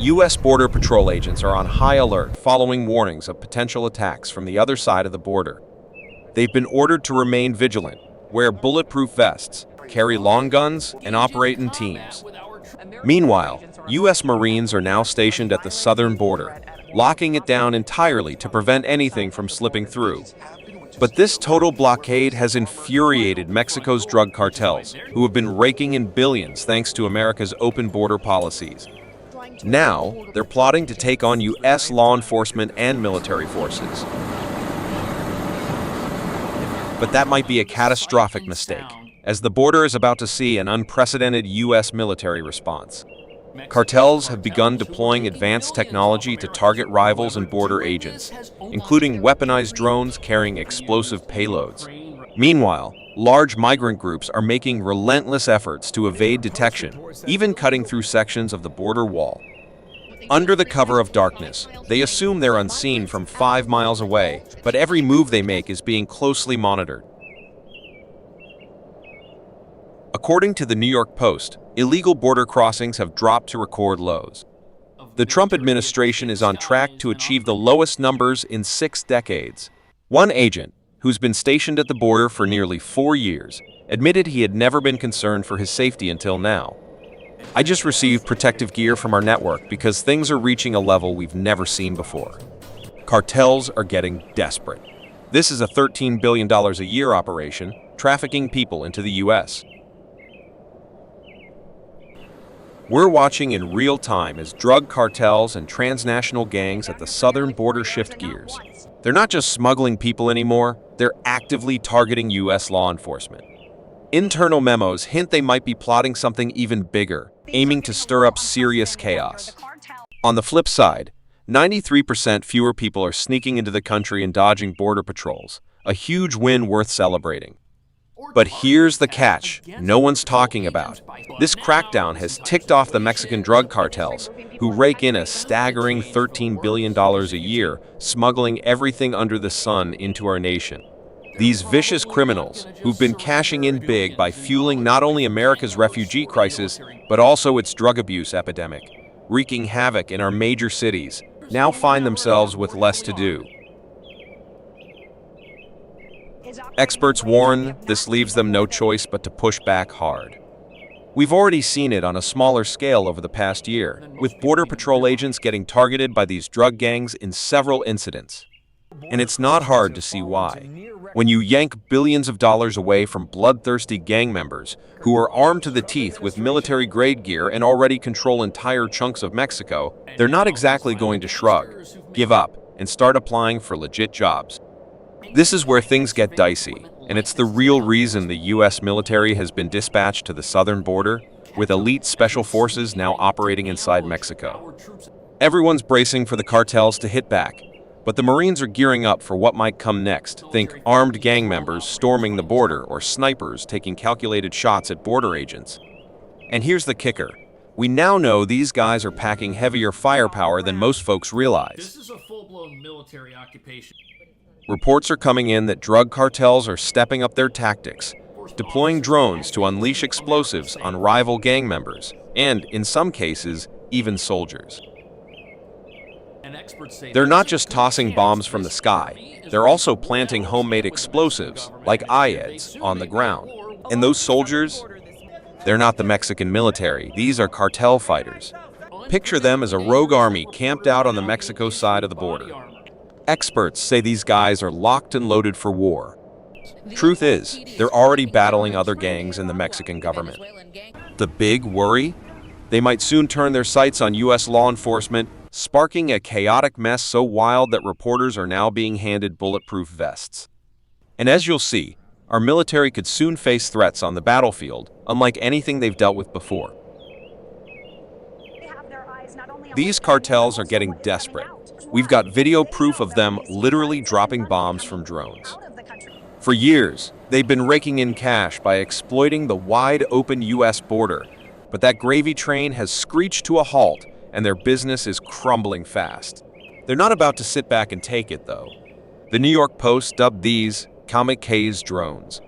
U.S. Border Patrol agents are on high alert following warnings of potential attacks from the other side of the border. They've been ordered to remain vigilant, wear bulletproof vests, carry long guns, and operate in teams. Meanwhile, U.S. Marines are now stationed at the southern border, locking it down entirely to prevent anything from slipping through. But this total blockade has infuriated Mexico's drug cartels, who have been raking in billions thanks to America's open border policies. Now, they're plotting to take on U.S. law enforcement and military forces. But that might be a catastrophic mistake, as the border is about to see an unprecedented U.S. military response. Cartels have begun deploying advanced technology to target rivals and border agents, including weaponized drones carrying explosive payloads. Meanwhile, large migrant groups are making relentless efforts to evade detection, even cutting through sections of the border wall. Under the cover of darkness, they assume they're unseen from 5 miles away, but every move they make is being closely monitored. According to the New York Post, illegal border crossings have dropped to record lows. The Trump administration is on track to achieve the lowest numbers in 6 decades. One agent, who's been stationed at the border for nearly 4 years, admitted he had never been concerned for his safety until now. "I just received protective gear from our network because things are reaching a level we've never seen before." Cartels are getting desperate. This is a $13 billion a year operation, trafficking people into the U.S. We're watching in real time as drug cartels and transnational gangs at the southern border shift gears. They're not just smuggling people anymore, they're actively targeting U.S. law enforcement. Internal memos hint they might be plotting something even bigger, aiming to stir up serious chaos. On the flip side, 93% fewer people are sneaking into the country and dodging border patrols, a huge win worth celebrating. But here's the catch no one's talking about. This crackdown has ticked off the Mexican drug cartels, who rake in a staggering $13 billion a year, smuggling everything under the sun into our nation. These vicious criminals, who've been cashing in big by fueling not only America's refugee crisis, but also its drug abuse epidemic, wreaking havoc in our major cities, now find themselves with less to do. Experts warn this leaves them no choice but to push back hard. We've already seen it on a smaller scale over the past year, with Border Patrol agents getting targeted by these drug gangs in several incidents. And it's not hard to see why. When you yank billions of dollars away from bloodthirsty gang members who are armed to the teeth with military-grade gear and already control entire chunks of Mexico, they're not exactly going to shrug, give up, and start applying for legit jobs. This is where things get dicey, and it's the real reason the U.S. military has been dispatched to the southern border, with elite special forces now operating inside Mexico. Everyone's bracing for the cartels to hit back, but the Marines are gearing up for what might come next. Think armed gang members storming the border or snipers taking calculated shots at border agents. And here's the kicker. We now know these guys are packing heavier firepower than most folks realize. This is a full-blown military occupation. Reports are coming in that drug cartels are stepping up their tactics, deploying drones to unleash explosives on rival gang members, and, in some cases, even soldiers. They're not just tossing bombs from the sky, they're also planting homemade explosives, like IEDs, on the ground. And those soldiers? They're not the Mexican military, these are cartel fighters. Picture them as a rogue army camped out on the Mexico side of the border. Experts say these guys are locked and loaded for war. Truth is, they're already battling other gangs in the Mexican government. The big worry? They might soon turn their sights on U.S. law enforcement, sparking a chaotic mess so wild that reporters are now being handed bulletproof vests. And as you'll see, our military could soon face threats on the battlefield, unlike anything they've dealt with before. These cartels are getting desperate. We've got video proof of them literally dropping bombs from drones. For years, they've been raking in cash by exploiting the wide-open U.S. border, but that gravy train has screeched to a halt and their business is crumbling fast. They're not about to sit back and take it, though. The New York Post dubbed these kamikaze drones.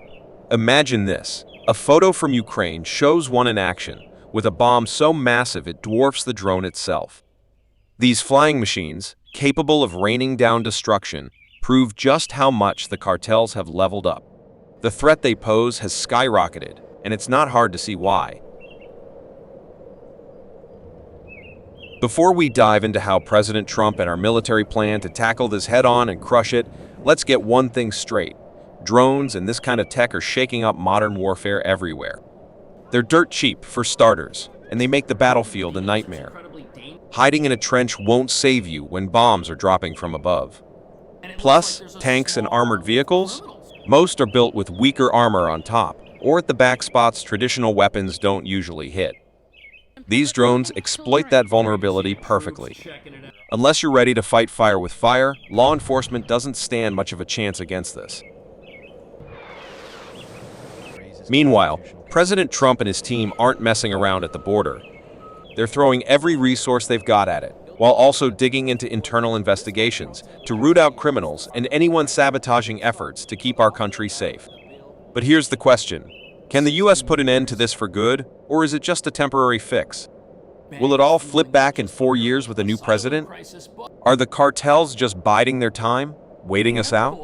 Imagine this. A photo from Ukraine shows one in action, with a bomb so massive it dwarfs the drone itself. These flying machines, capable of raining down destruction, prove just how much the cartels have leveled up. The threat they pose has skyrocketed, and it's not hard to see why. Before we dive into how President Trump and our military plan to tackle this head-on and crush it, let's get one thing straight. Drones and this kind of tech are shaking up modern warfare everywhere. They're dirt cheap, for starters, and they make the battlefield a nightmare. Hiding in a trench won't save you when bombs are dropping from above. Plus, tanks and armored vehicles? Most are built with weaker armor on top, or at the back spots traditional weapons don't usually hit. These drones exploit that vulnerability perfectly. Unless you're ready to fight fire with fire, law enforcement doesn't stand much of a chance against this. Meanwhile, President Trump and his team aren't messing around at the border. They're throwing every resource they've got at it, while also digging into internal investigations to root out criminals and anyone sabotaging efforts to keep our country safe. But here's the question. Can the U.S. put an end to this for good, or is it just a temporary fix? Will it all flip back in 4 years with a new president? Are the cartels just biding their time, waiting us out?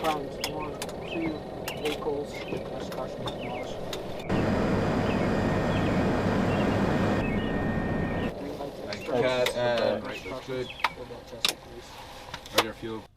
Friends, 1, 2 vehicles. That's caution demolished. Cat and good. What about Chester, please? Right, your fuel.